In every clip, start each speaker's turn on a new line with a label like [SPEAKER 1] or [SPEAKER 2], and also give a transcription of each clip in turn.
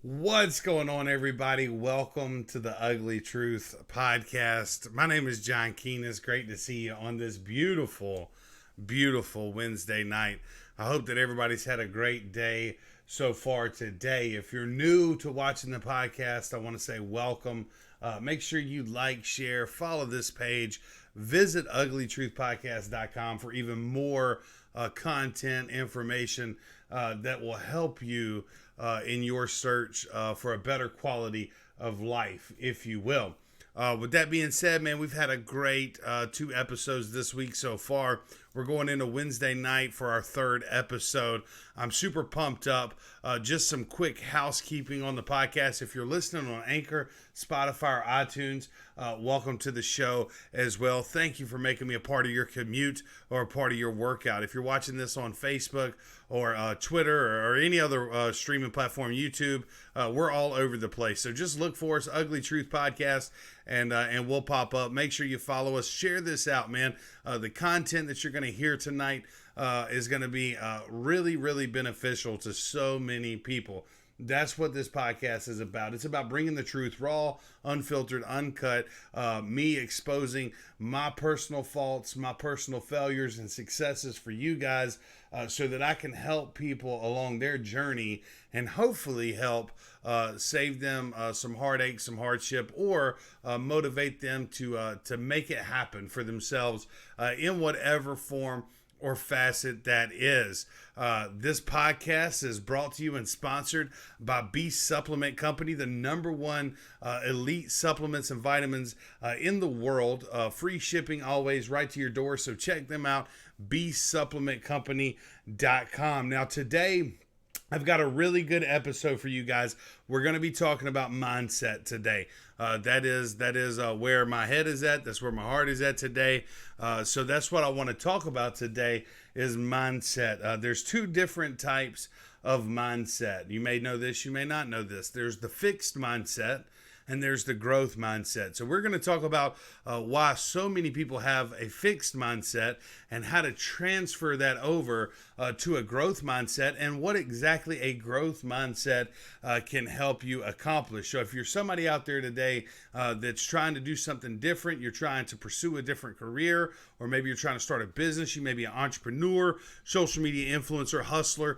[SPEAKER 1] What's going on, everybody? Welcome to the Ugly Truth podcast. My name is John Keen. It's great to see you on this beautiful Wednesday night. I hope that everybody's had a great day so far today. If you're new to watching the podcast, I want to say welcome. Make sure you like, share, follow this page. Visit uglytruthpodcast.com for even more content, information that will help you in your search for a better quality of life, if you will. With that being said, man, we've had a great 2 episodes this week so far. We're going into Wednesday night for our third episode. I'm super pumped up. Just some quick housekeeping on the podcast. If you're listening on Anchor, Spotify, or iTunes, welcome to the show as well. Thank you for making me a part of your commute or a part of your workout. If you're watching this on Facebook or Twitter or any other streaming platform, YouTube, we're all over the place. So just look for us, Ugly Truth Podcast, and we'll pop up. Make sure you follow us. Share this out, man. The content that you're going to hear tonight is going to be really beneficial to so many people. That's what this podcast is about. It's about bringing the truth raw, unfiltered, uncut, me exposing my personal faults, my personal failures and successes for you guys so that I can help people along their journey and hopefully help save them some heartache, some hardship, or motivate them to make it happen for themselves in whatever form or facet that is. This podcast is brought to you and sponsored by Beast Supplement Company, the number one elite supplements and vitamins in the world. Free shipping always right to your door. So check them out, beastsupplementcompany.com. Now today, I've got a really good episode for you guys. We're going to be talking about mindset today. That is where my head is at. That's where my heart is at today. So that's what I want to talk about today is mindset. There's two different types of mindset. You may know this, you may not know this. There's the fixed mindset and there's the growth mindset. So we're going to talk about why so many people have a fixed mindset and how to transfer that over to a growth mindset and what exactly a growth mindset can help you accomplish. So if you're somebody out there today that's trying to do something different, you're trying to pursue a different career, or maybe you're trying to start a business, you may be an entrepreneur, social media influencer, hustler,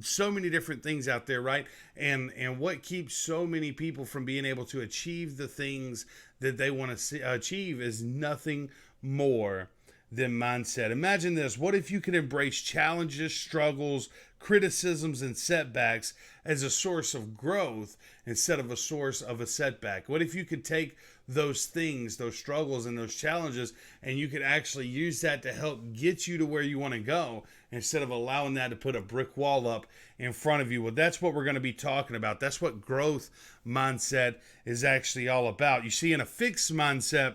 [SPEAKER 1] so many different things out there, right? And what keeps so many people from being able to achieve the things that they want to achieve is nothing more than mindset. Imagine this. What if you could embrace challenges, struggles, criticisms, and setbacks as a source of growth instead of a source of a setback? What if you could take those things, those struggles, and those challenges, and you could actually use that to help get you to where you want to go instead of allowing that to put a brick wall up in front of you? Well, that's what we're going to be talking about. That's what growth mindset is actually all about. You see, in a fixed mindset,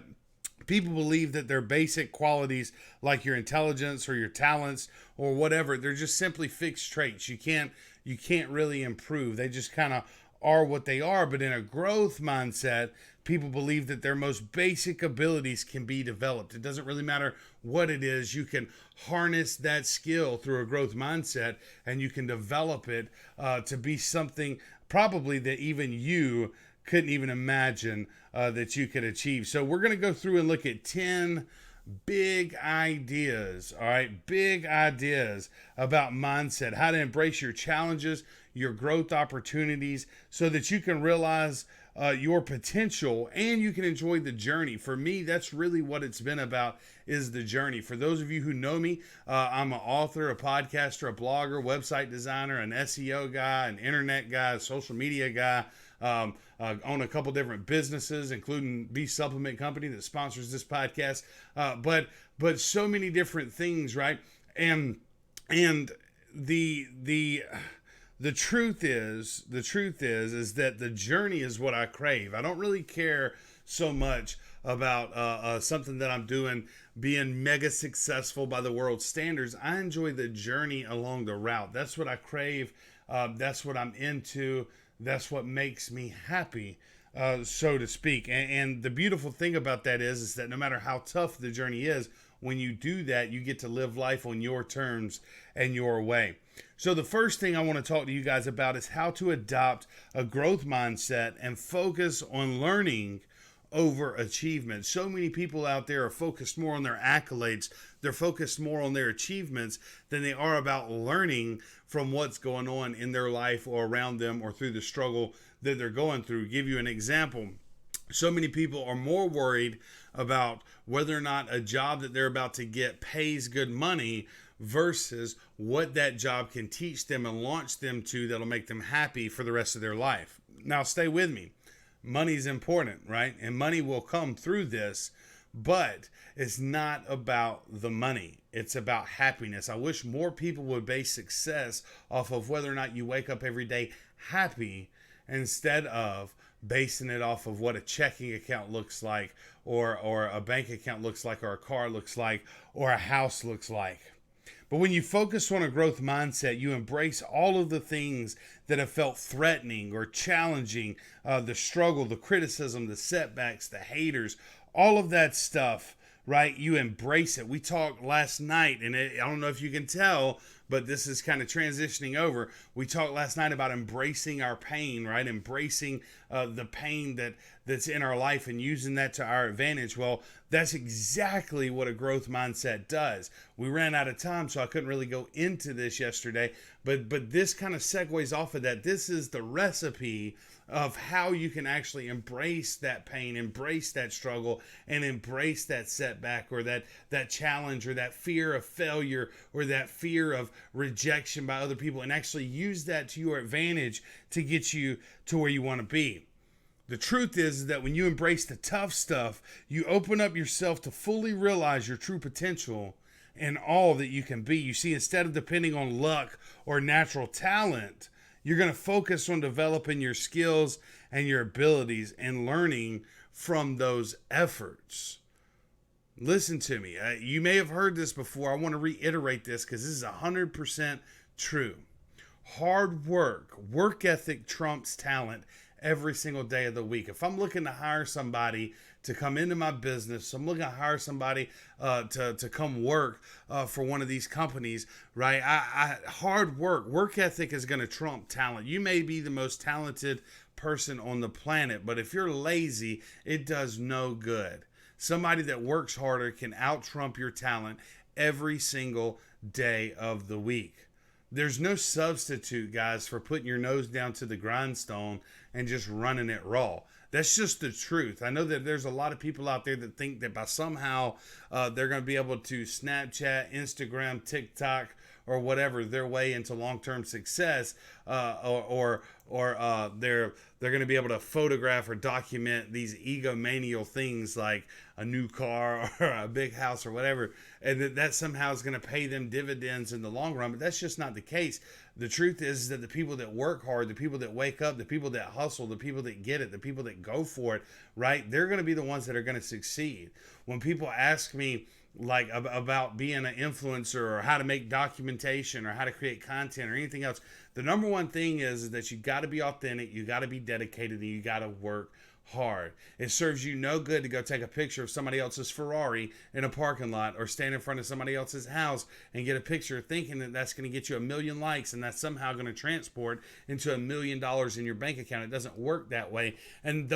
[SPEAKER 1] people believe that their basic qualities, like your intelligence or your talents or whatever, they're just simply fixed traits. You can't really improve. They just kind of are what they are. But in a growth mindset, people believe that their most basic abilities can be developed. It doesn't really matter what it is. You can harness that skill through a growth mindset and you can develop it to be something probably that even you couldn't even imagine that you could achieve. So we're going to go through and look at 10 big ideas, all right? Big ideas about mindset, how to embrace your challenges, your growth opportunities so that you can realize your potential and you can enjoy the journey. For me, that's really what it's been about, is the journey. For those of you who know me, I'm an author, a podcaster, a blogger, website designer, an SEO guy, an internet guy, a social media guy. Own a couple different businesses, including Beast Supplement Company that sponsors this podcast. But so many different things, right? And the truth is that the journey is what I crave. I don't really care so much about something that I'm doing being mega successful by the world standards. I enjoy the journey along the route. That's what I crave. That's what I'm into. That's what makes me happy, so to speak. And the beautiful thing about that is that no matter how tough the journey is, when you do that, you get to live life on your terms and your way. So, the first thing I want to talk to you guys about is how to adopt a growth mindset and focus on learning over achievement. So many people out there are focused more on their accolades. They're focused more on their achievements than they are about learning from what's going on in their life or around them or through the struggle that they're going through. Give you an example. So many people are more worried about whether or not a job that they're about to get pays good money versus what that job can teach them and launch them to that'll make them happy for the rest of their life. Now, stay with me. Money's important, right? And money will come through this, but it's not about the money. It's about happiness. I wish more people would base success off of whether or not you wake up every day happy instead of basing it off of what a checking account looks like or a bank account looks like or a car looks like or a house looks like. But when you focus on a growth mindset, you embrace all of the things that have felt threatening or challenging, the struggle, the criticism, the setbacks, the haters, all of that stuff, right? You embrace it. We talked last night, and I don't know if you can tell, but this is kind of transitioning over. We talked last night about embracing our pain, right? Embracing the pain that's in our life and using that to our advantage. Well, that's exactly what a growth mindset does. We ran out of time, so I couldn't really go into this yesterday, but this kind of segues off of that. This is the recipe of how you can actually embrace that pain, embrace that struggle, and embrace that setback or that challenge or that fear of failure or that fear of rejection by other people, and actually use that to your advantage to get you to where you want to be. The truth is that when you embrace the tough stuff, you open up yourself to fully realize your true potential and all that you can be. You see, instead of depending on luck or natural talent, you're going to focus on developing your skills and your abilities and learning from those efforts. Listen to me. You may have heard this before. I want to reiterate this because this is 100% true. Hard work ethic trumps talent every single day of the week. If I'm looking to hire somebody to come into my business, I'm looking to hire somebody to come work for one of these companies, right? Hard work ethic is going to trump talent. You may be the most talented person on the planet, but if you're lazy, it does no good. Somebody that works harder can out-trump your talent every single day of the week. There's no substitute, guys, for putting your nose down to the grindstone and just running it raw. That's just the truth. I know that there's a lot of people out there that think that by somehow they're going to be able to Snapchat, Instagram, TikTok, or whatever their way into long-term success, or they're going to be able to photograph or document these egomaniacal things like a new car or a big house or whatever, and that somehow is going to pay them dividends in the long run. But that's just not the case. The truth is that the people that work hard, the people that wake up, the people that hustle, the people that get it, the people that go for it, right? They're going to be the ones that are going to succeed. When people ask me, like about being an influencer or how to make documentation or how to create content or anything else, the number one thing is that you got to be authentic, you got to be dedicated, and you got to work hard. It serves you no good to go take a picture of somebody else's Ferrari in a parking lot or stand in front of somebody else's house and get a picture thinking that that's going to get you 1 million likes and that's somehow going to transport into $1 million in your bank account. It doesn't work that way. And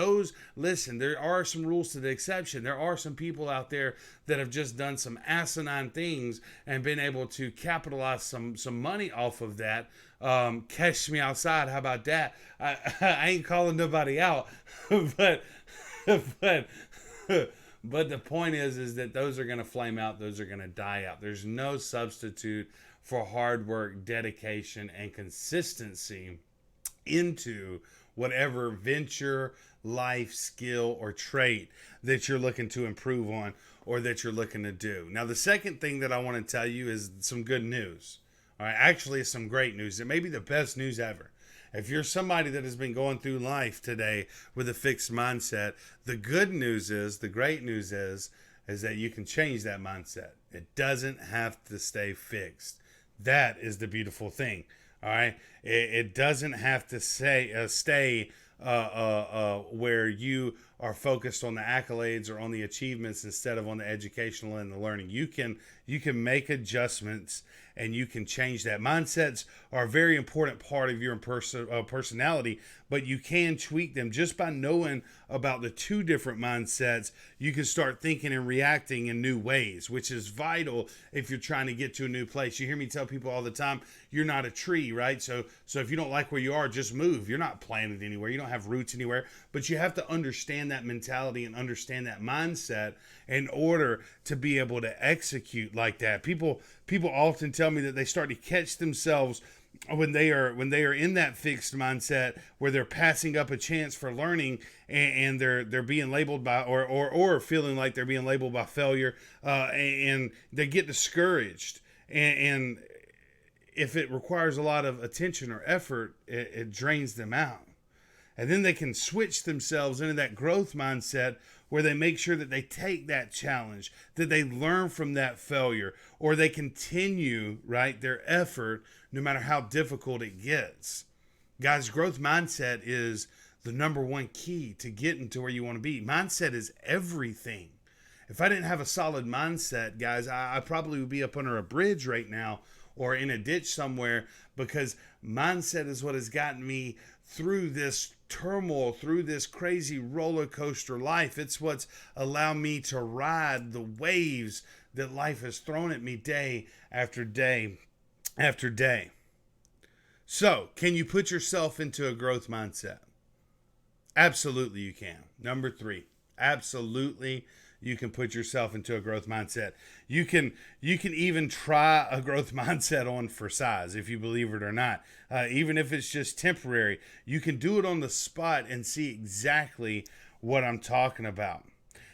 [SPEAKER 1] listen, there are some rules to the exception. There are some people out there that have just done some asinine things and been able to capitalize some money off of that. Catch me outside. How about that? I ain't calling nobody out, but the point is that those are going to flame out. Those are going to die out. There's no substitute for hard work, dedication, and consistency into whatever venture, life, skill, or trait that you're looking to improve on or that you're looking to do. Now, the second thing that I want to tell you is some good news. All right, actually, it's some great news. It may be the best news ever. If you're somebody that has been going through life today with a fixed mindset, the good news is, the great news is that you can change that mindset. It doesn't have to stay fixed. That is the beautiful thing. All right, it doesn't have to stay where you are focused on the accolades or on the achievements instead of on the educational and the learning. You can make adjustments and you can change that. Mindsets are a very important part of your personality, but you can tweak them just by knowing about the two different mindsets. You can start thinking and reacting in new ways, which is vital if you're trying to get to a new place. You hear me tell people all the time, you're not a tree, right? So if you don't like where you are, just move. You're not planted anywhere. You don't have roots anywhere, but you have to understand that mentality and understand that mindset in order to be able to execute like that. People often tell me that they start to catch themselves when they are in that fixed mindset where they're passing up a chance for learning, and they're being labeled by or feeling like they're being labeled by failure, and they get discouraged, and if it requires a lot of attention or effort, it drains them out. And then they can switch themselves into that growth mindset where they make sure that they take that challenge, that they learn from that failure, or they continue, right, their effort no matter how difficult it gets. Guys, growth mindset is the number one key to getting to where you want to be. Mindset is everything. If I didn't have a solid mindset, guys, I probably would be up under a bridge right now or in a ditch somewhere, because mindset is what has gotten me through this turmoil, through this crazy roller coaster life. It's what's allowed me to ride the waves that life has thrown at me day after day after day. So, can you put yourself into a growth mindset? Absolutely you can. Number 3, absolutely you can put yourself into a growth mindset. You can even try a growth mindset on for size, if you believe it or not. Even if it's just temporary, you can do it on the spot and see exactly what I'm talking about.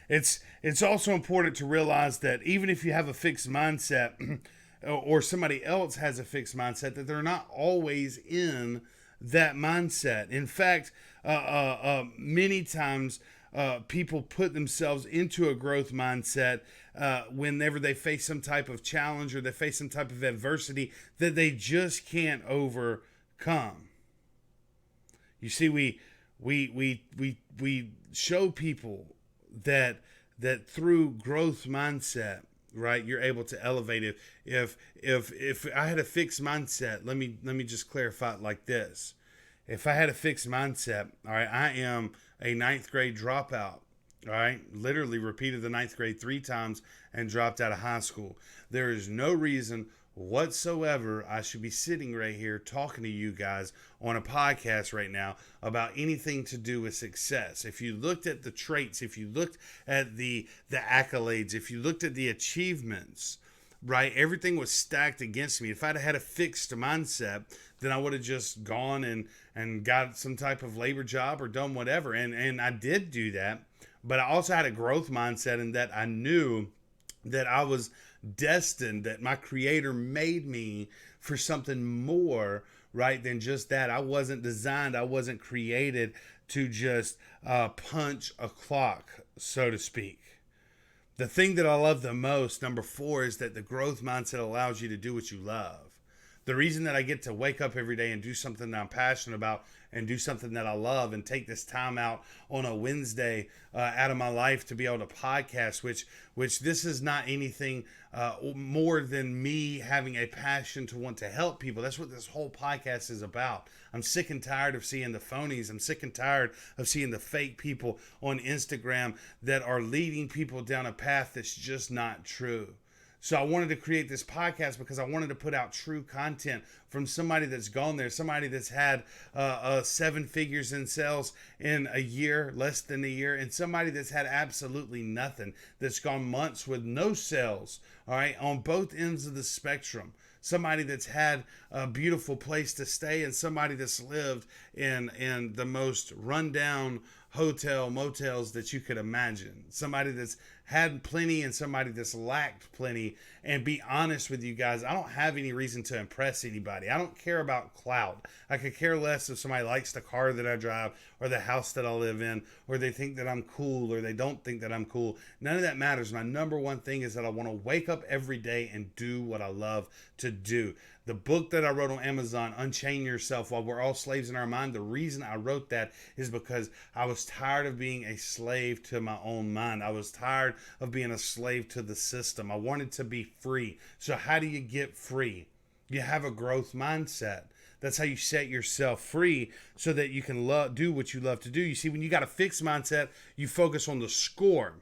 [SPEAKER 1] It's also important to realize that even if you have a fixed mindset or somebody else has a fixed mindset, that they're not always in that mindset. In fact, many times people put themselves into a growth mindset whenever they face some type of challenge or they face some type of adversity that they just can't overcome. You see, we show people that through growth mindset, right, you're able to elevate it. If I had a fixed mindset, let me just clarify it like this. If I had a fixed mindset, all right, I am a 9th grade dropout, all right, literally repeated the 9th grade 3 times and dropped out of high school. There is no reason whatsoever I should be sitting right here talking to you guys on a podcast right now about anything to do with success. If you looked at the traits, if you looked at the accolades, if you looked at the achievements, right, everything was stacked against me. If I'd had a fixed mindset, then I would have just gone and got some type of labor job or done whatever. And I did do that, but I also had a growth mindset in that I knew that I was destined, that my creator made me for something more, right, than just that. I wasn't designed, I wasn't created to just punch a clock, so to speak. The thing that I love the most, number 4, is that the growth mindset allows you to do what you love. The reason that I get to wake up every day and do something that I'm passionate about and do something that I love and take this time out on a Wednesday out of my life to be able to podcast, which this is not anything more than me having a passion to want to help people. That's what this whole podcast is about. I'm sick and tired of seeing the phonies. I'm sick and tired of seeing the fake people on Instagram that are leading people down a path that's just not true. So I wanted to create this podcast because I wanted to put out true content from somebody that's gone there, somebody that's had 7 figures in sales in a year, less than a year, and somebody that's had absolutely nothing, that's gone months with no sales, all right, on both ends of the spectrum. Somebody that's had a beautiful place to stay and somebody that's lived in the most rundown motels that you could imagine. Somebody that's had plenty and somebody that's lacked plenty. And be honest with you guys, I don't have any reason to impress anybody. I don't care about clout. I could care less if somebody likes the car that I drive or the house that I live in, or they think that I'm cool or they don't think that I'm cool. None of that matters. My number one thing is that I want to wake up every day and do what I love to do. The book that I wrote on Amazon, Unchain Yourself While We're All Slaves in Our Mind, the reason I wrote that is because I was tired of being a slave to my own mind. I was tired of being a slave to the system. I wanted to be free. So how do you get free? You have a growth mindset. That's how you set yourself free so that you can do what you love to do. You see, when you got a fixed mindset, you focus on the score,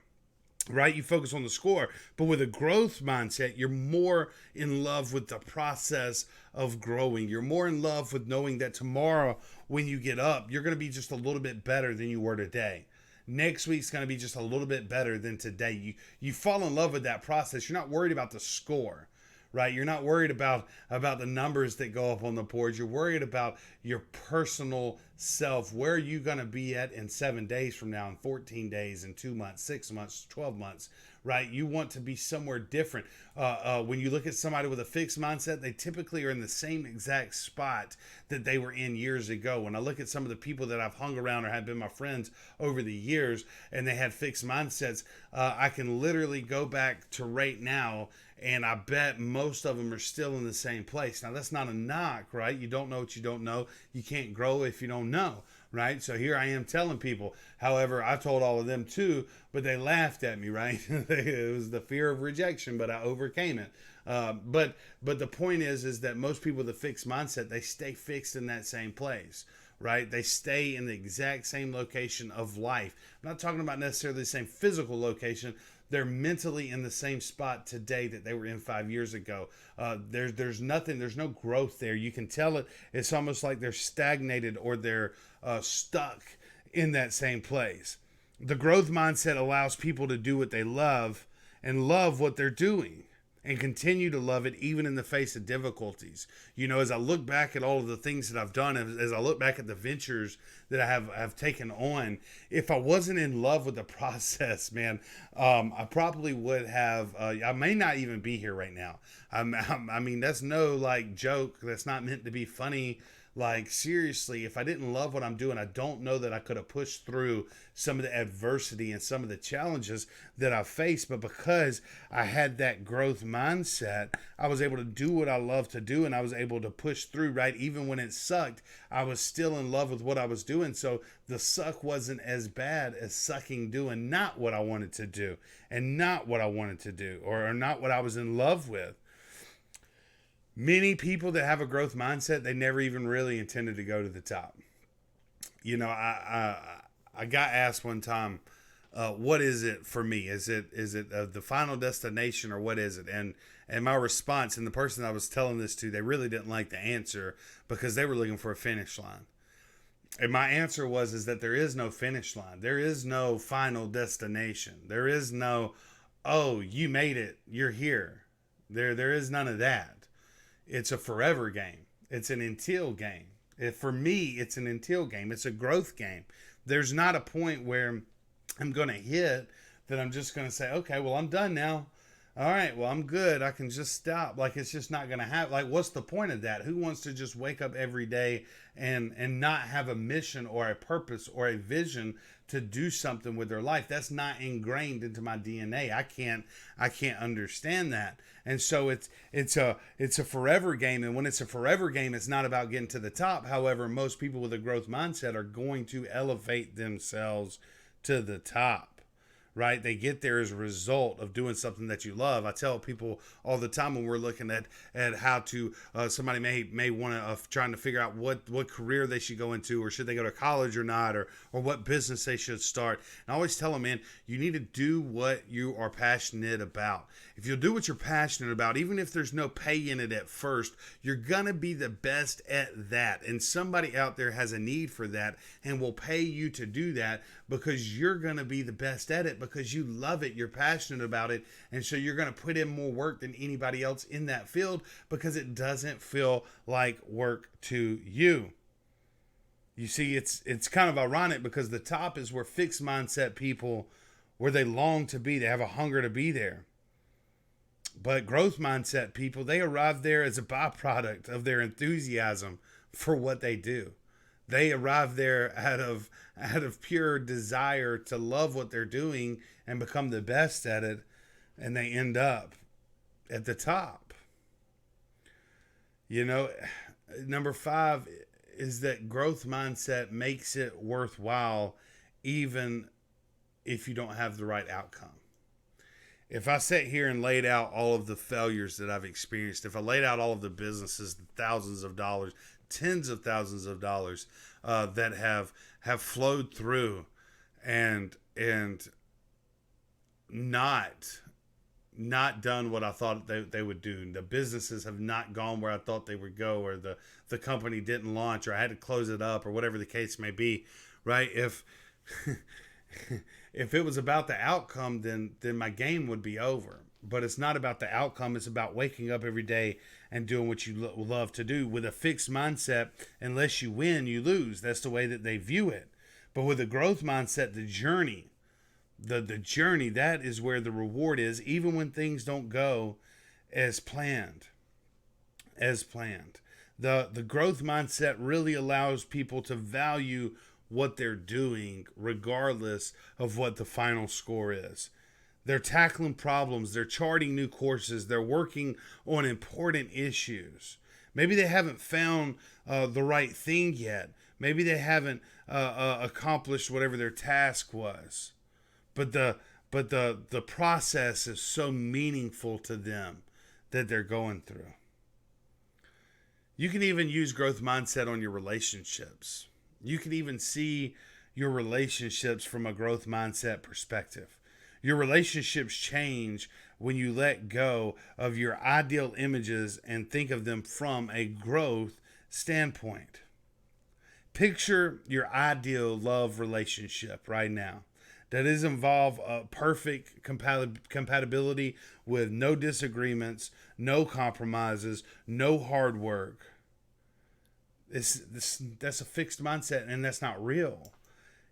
[SPEAKER 1] right? You focus on the score. But with a growth mindset, you're more in love with the process of growing. You're more in love with knowing that tomorrow when you get up, you're going to be just a little bit better than you were today. Next week's going to be just a little bit better than today. You fall in love with that process. You're not worried about the score, right? You're not worried about the numbers that go up on the board. You're worried about your personal self. Where are you going to be at in 7 days from now, in 14 days, in 2 months, 6 months, 12 months, right? You want to be somewhere different. When you look at somebody with a fixed mindset, they typically are in the same exact spot that they were in years ago. When I look at some of the people that I've hung around or have been my friends over the years and they had fixed mindsets, I can literally go back to right now and I bet most of them are still in the same place. Now, that's not a knock, right? You don't know what you don't know. You can't grow if you don't know, right? So here I am telling people. However, I told all of them too, but they laughed at me, right? It was the fear of rejection, but I overcame it. But the point is that most people with a fixed mindset, they stay fixed in that same place, right? They stay in the exact same location of life. I'm not talking about necessarily the same physical location. They're mentally in the same spot today that they were in 5 years ago. There's nothing, there's no growth there. You can tell it. It's almost like they're stagnated or they're stuck in that same place. The growth mindset allows people to do what they love and love what they're doing and continue to love it even in the face of difficulties. You know, as I look back at all of the things that I've done, as I look back at the ventures that I have taken on, if I wasn't in love with the process, man, I probably would have, I may not even be here right now. I mean, that's no like joke. That's not meant to be funny. Like, seriously, if I didn't love what I'm doing, I don't know that I could have pushed through some of the adversity and some of the challenges that I faced. But because I had that growth mindset, I was able to do what I love to do and I was able to push through, right? Even when it sucked, I was still in love with what I was doing. So the suck wasn't as bad as sucking doing not what I wanted to do and not what I wanted to do or not what I was in love with. Many people that have a growth mindset, they never even really intended to go to the top. You know, I got asked one time, what is it for me? Is it the final destination or what is it? And my response, and the person I was telling this to, they really didn't like the answer because they were looking for a finish line. And my answer is that there is no finish line. There is no final destination. There is no, oh, you made it, you're here. There is none of that. It's a forever game. It's an until game. For me, it's an until game. It's a growth game. There's not a point where I'm going to hit that I'm just going to say, okay, well, I'm done now. All right, well, I'm good. I can just stop. Like, it's just not going to happen. Like, what's the point of that? Who wants to just wake up every day and not have a mission or a purpose or a vision to do something with their life? That's not ingrained into my DNA. I can't understand that. And so it's a forever game. And when it's a forever game, it's not about getting to the top. However, most people with a growth mindset are going to elevate themselves to the top. Right? They get there as a result of doing something that you love. I tell people all the time when we're looking at how to, somebody may want to, trying to figure out what career they should go into, or should they go to college or not, or what business they should start. And I always tell them, man, you need to do what you are passionate about. If you'll do what you're passionate about, even if there's no pay in it at first, you're going to be the best at that. And somebody out there has a need for that and will pay you to do that because you're going to be the best at it because you love it. You're passionate about it. And so you're going to put in more work than anybody else in that field because it doesn't feel like work to you. You see, it's kind of ironic because the top is where fixed mindset people, where they long to be. They have a hunger to be there. But growth mindset people, they arrive there as a byproduct of their enthusiasm for what they do. They arrive there out of pure desire to love what they're doing and become the best at it, and they end up at the top. You know, number five is that growth mindset makes it worthwhile even if you don't have the right outcome. If I sat here and laid out all of the failures that I've experienced, if I laid out all of the businesses, thousands of dollars, tens of thousands of dollars that have flowed through and not done what I thought they would do. The businesses have not gone where I thought they would go, or the company didn't launch, or I had to close it up, or whatever the case may be, right? If if it was about the outcome, then my game would be over. But it's not about the outcome. It's about waking up every day and doing what you love to do. With a fixed mindset, unless you win, you lose. That's the way that they view it. But with a growth mindset, the journey, that is where the reward is, even when things don't go as planned. The growth mindset really allows people to value what they're doing regardless of what the final score is. They're tackling problems, they're charting new courses, they're working on important issues. Maybe they haven't found the right thing yet. Maybe they haven't accomplished whatever their task was. But the process is so meaningful to them that they're going through. You can even use growth mindset on your relationships. You can even see your relationships from a growth mindset perspective. Your relationships change when you let go of your ideal images and think of them from a growth standpoint. Picture your ideal love relationship right now. That is involve a perfect compatibility with no disagreements, no compromises, no hard work. That's a fixed mindset, and that's not real.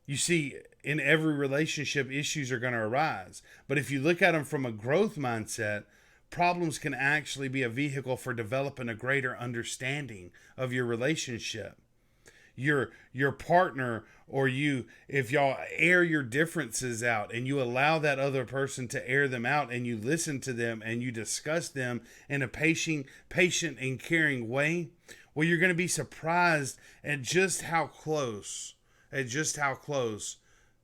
[SPEAKER 1] You see, in every relationship, issues are going to arise. But if you look at them from a growth mindset, problems can actually be a vehicle for developing a greater understanding of your relationship. Your partner or you, if y'all air your differences out and you allow that other person to air them out, and you listen to them and you discuss them in a patient and caring way, well, you're going to be surprised at just how close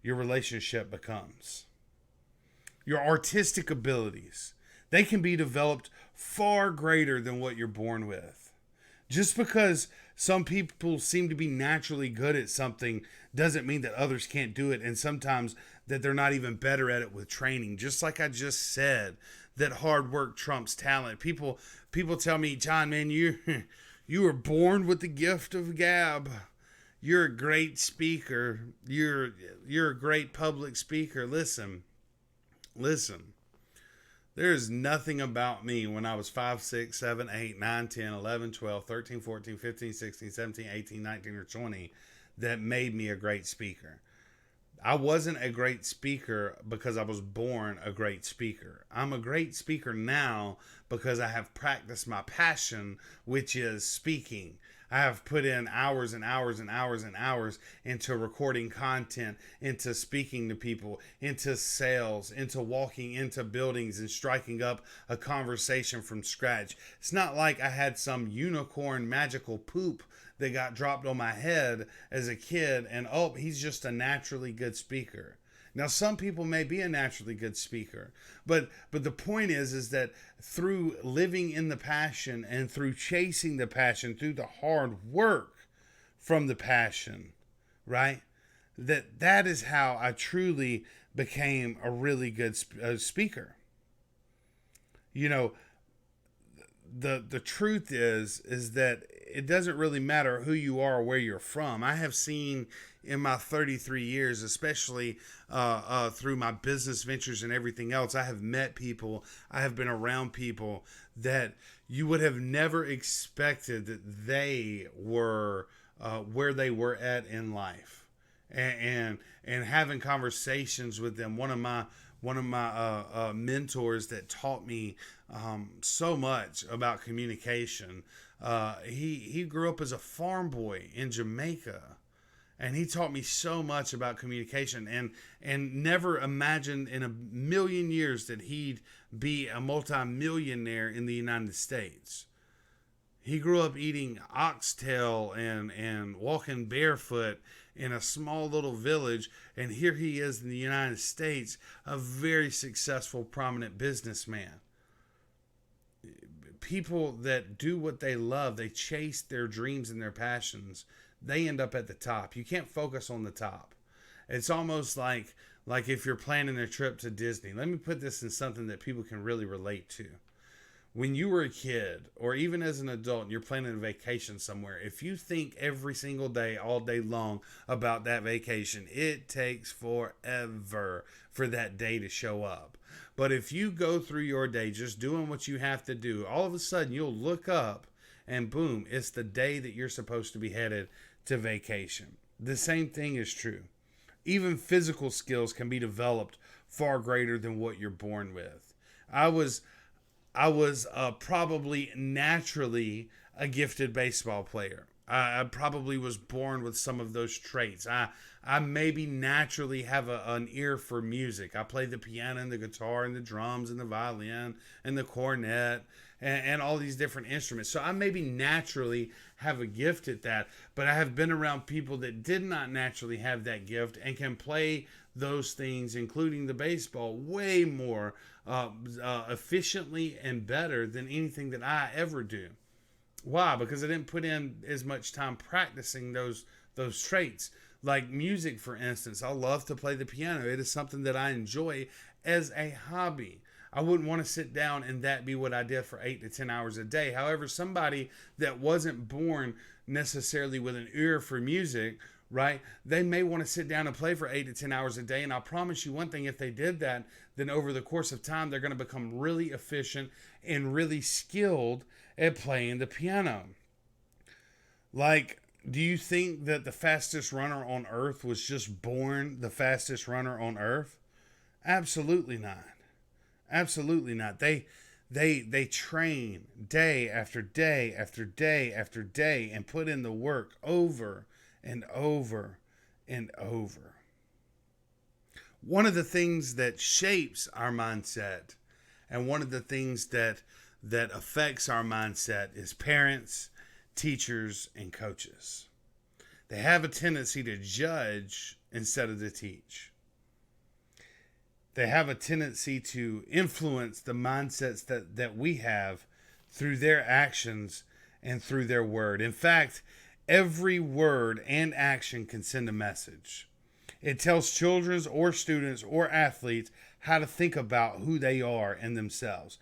[SPEAKER 1] your relationship becomes. Your artistic abilities, they can be developed far greater than what you're born with. Just because some people seem to be naturally good at something doesn't mean that others can't do it, and sometimes that they're not even better at it with training. Just like I just said, that hard work trumps talent. People tell me, John, man, you were born with the gift of gab. You're a great speaker. You're a great public speaker. Listen. There's nothing about me when I was 5, 6, 7, 8, 9, 10, 11, 12, 13, 14, 15, 16, 17, 18, 19, or 20 that made me a great speaker. I wasn't a great speaker because I was born a great speaker. I'm a great speaker now because I have practiced my passion, which is speaking. I have put in hours and hours and hours and hours into recording content, into speaking to people, into sales, into walking into buildings and striking up a conversation from scratch. It's not like I had some unicorn magical poop that got dropped on my head as a kid and, oh, he's just a naturally good speaker. Now, some people may be a naturally good speaker, but the point is that through living in the passion and through chasing the passion, through the hard work from the passion, right? That is how I truly became a really good speaker. You know, the truth is that it doesn't really matter who you are or where you're from. I have seen in my 33 years, especially through my business ventures and everything else, I have met people, I have been around people that you would have never expected that they were where they were at in life, and having conversations with them. One of my mentors that taught me so much about communication. He grew up as a farm boy in Jamaica, and he taught me so much about communication, and never imagined in a million years that he'd be a multi-millionaire in the United States. He grew up eating oxtail and walking barefoot in a small little village, and here he is in the United States, a very successful, prominent businessman. People that do what they love, they chase their dreams and their passions, they end up at the top. You can't focus on the top. It's almost like if you're planning a trip to Disney. Let me put this in something that people can really relate to. When you were a kid, or even as an adult, and you're planning a vacation somewhere, if you think every single day, all day long about that vacation, it takes forever for that day to show up. But if you go through your day just doing what you have to do, all of a sudden you'll look up and boom, it's the day that you're supposed to be headed to vacation. The same thing is true. Even physical skills can be developed far greater than what you're born with. I was probably naturally a gifted baseball player. I probably was born with some of those traits. I maybe naturally have an ear for music. I play the piano and the guitar and the drums and the violin and the cornet and all these different instruments. So I maybe naturally have a gift at that, but I have been around people that did not naturally have that gift and can play those things, including the baseball, way more efficiently and better than anything that I ever do. Why? Because I didn't put in as much time practicing those traits. Like music, for instance, I love to play the piano. It is something that I enjoy as a hobby. I wouldn't want to sit down and that be what I did for 8 to 10 hours a day. However, somebody that wasn't born necessarily with an ear for music, right? They may want to sit down and play for 8 to 10 hours a day. And I'll promise you one thing, if they did that, then over the course of time, they're going to become really efficient and really skilled at playing the piano. Like, do you think that the fastest runner on earth was just born the fastest runner on earth? Absolutely not. Absolutely not. They train day after day after day after day and put in the work over and over and over. One of the things that shapes our mindset and one of the things that affects our mindset is parents, teachers, and coaches. They have a tendency to judge instead of to teach. They have a tendency to influence the mindsets that we have through their actions and through their word. In fact, every word and action can send a message. It tells children or students or athletes how to think about who they are and themselves.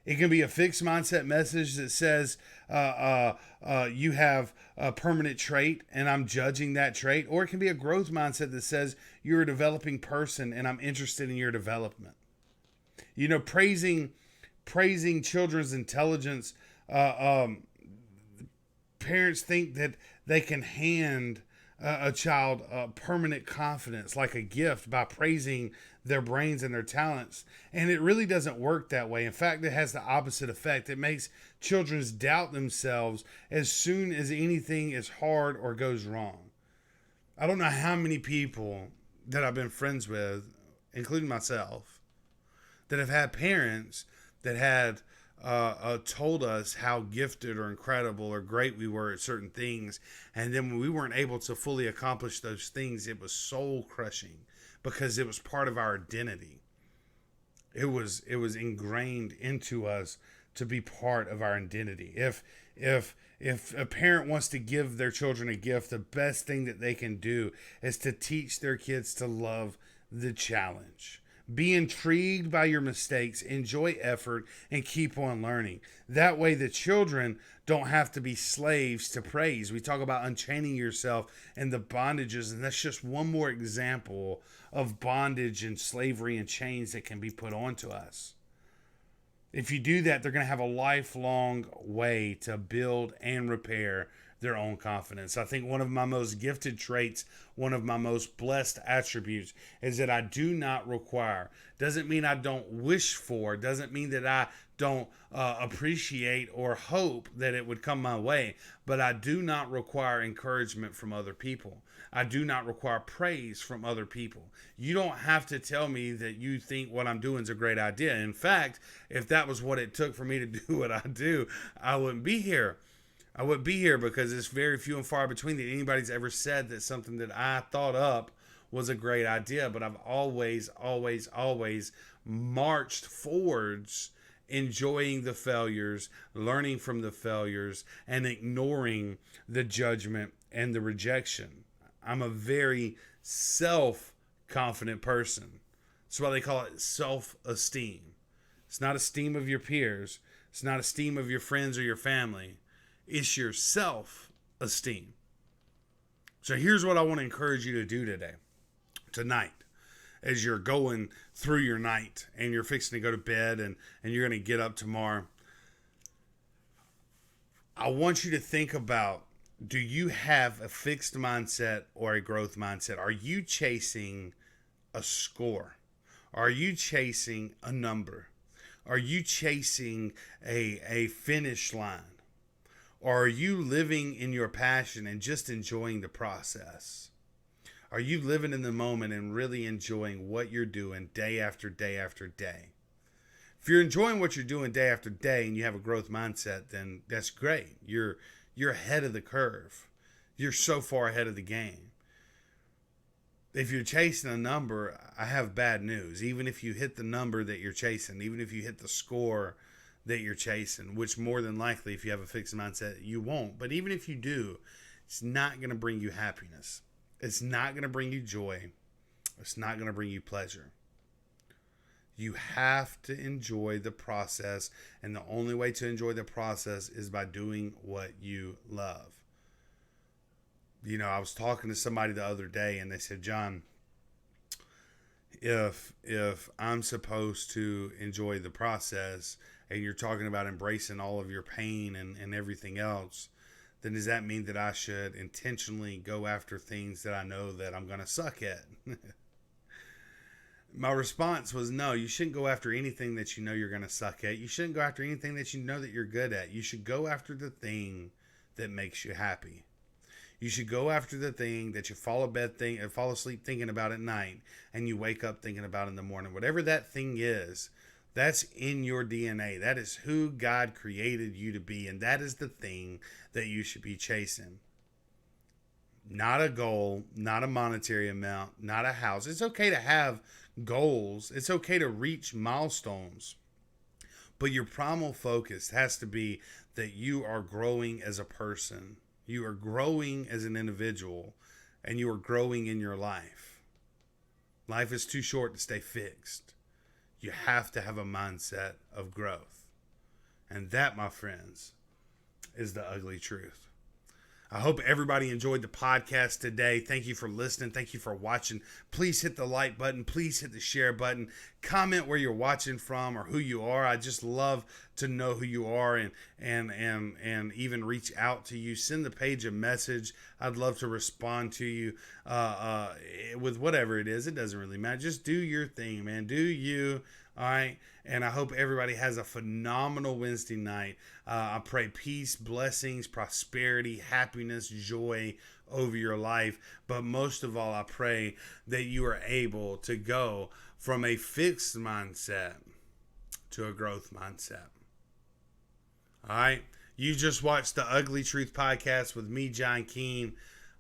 [SPEAKER 1] It can be a fixed mindset message that says you have a permanent trait and I'm judging that trait. Or it can be a growth mindset that says you're a developing person and I'm interested in your development. You know, praising children's intelligence. Parents think that they can hand a child permanent confidence like a gift by praising their brains and their talents. And it really doesn't work that way. In fact, it has the opposite effect. It makes children doubt themselves as soon as anything is hard or goes wrong. I don't know how many people that I've been friends with, including myself, that have had parents that had told us how gifted or incredible or great we were at certain things. And then when we weren't able to fully accomplish those things, it was soul crushing because it was part of our identity. It was ingrained into us to be part of our identity. If a parent wants to give their children a gift, the best thing that they can do is to teach their kids to love the challenge. Be intrigued by your mistakes, enjoy effort, and keep on learning. That way the children don't have to be slaves to praise. We talk about unchaining yourself and the bondages, and that's just one more example of bondage and slavery and chains that can be put onto us. If you do that, they're going to have a lifelong way to build and repair their own confidence. I think one of my most gifted traits, one of my most blessed attributes is that I do not require. Doesn't mean I don't wish for, doesn't mean that I don't appreciate or hope that it would come my way, but I do not require encouragement from other people. I do not require praise from other people. You don't have to tell me that you think what I'm doing is a great idea. In fact, if that was what it took for me to do what I do, I wouldn't be here. I wouldn't be here because it's very few and far between that anybody's ever said that something that I thought up was a great idea. But I've always marched forwards, enjoying the failures, learning from the failures, and ignoring the judgment and the rejection. I'm a very self-confident person. That's why they call it self-esteem. It's not esteem of your peers. It's not esteem of your friends or your family. It's your self-esteem. So here's what I want to encourage you to do tonight, as you're going through your night and you're fixing to go to bed and you're going to get up tomorrow. I want you to think about, do you have a fixed mindset or a growth mindset? Are you chasing a score? Are you chasing a number? Are you chasing a finish line? Or are you living in your passion and just enjoying the process? Are you living in the moment and really enjoying what you're doing day after day after day? If you're enjoying what you're doing day after day and you have a growth mindset, then that's great. You're ahead of the curve. You're so far ahead of the game. If you're chasing a number, I have bad news. Even if you hit the number that you're chasing, even if you hit the score that you're chasing, which more than likely, if you have a fixed mindset, you won't. But even if you do, it's not going to bring you happiness. It's not going to bring you joy. It's not going to bring you pleasure. You have to enjoy the process, and the only way to enjoy the process is by doing what you love. You know, I was talking to somebody the other day, and they said, John, if I'm supposed to enjoy the process, and you're talking about embracing all of your pain and everything else, then does that mean that I should intentionally go after things that I know that I'm going to suck at? My response was, no, you shouldn't go after anything that you know you're going to suck at. You shouldn't go after anything that you know that you're good at. You should go after the thing that makes you happy. You should go after the thing that you fall asleep thinking about at night and you wake up thinking about in the morning. Whatever that thing is, that's in your DNA. That is who God created you to be, and that is the thing that you should be chasing. Not a goal, not a monetary amount, not a house. It's okay to have goals. It's okay to reach milestones. But your primal focus has to be that you are growing as a person. You are growing as an individual, and you are growing in your life. Life is too short to stay fixed. You have to have a mindset of growth. And that, my friends, is the ugly truth. I hope everybody enjoyed the podcast today. Thank you for listening. Thank you for watching. Please hit the like button. Please hit the share button. Comment where you're watching from or who you are. I just love to know who you are and even reach out to you. Send the page a message. I'd love to respond to you with whatever it is. It doesn't really matter. Just do your thing, man. Do you. All right. And I hope everybody has a phenomenal Wednesday night. I pray peace, blessings, prosperity, happiness, joy over your life. But most of all, I pray that you are able to go from a fixed mindset to a growth mindset. All right. You just watched the Ugly Truth Podcast with me, John Keene.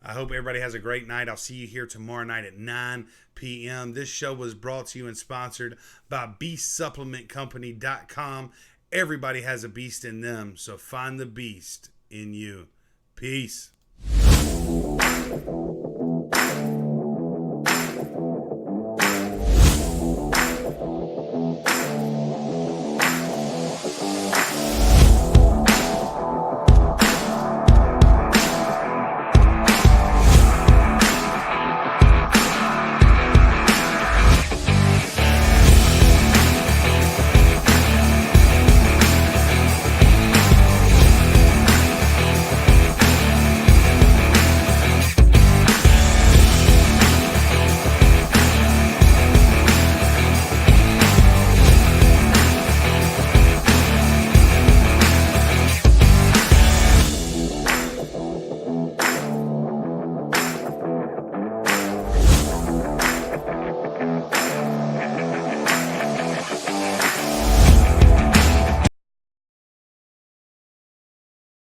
[SPEAKER 1] I hope everybody has a great night. I'll see you here tomorrow night at 9 p.m. This show was brought to you and sponsored by BeastSupplementCompany.com. Everybody has a beast in them, so find the beast in you. Peace.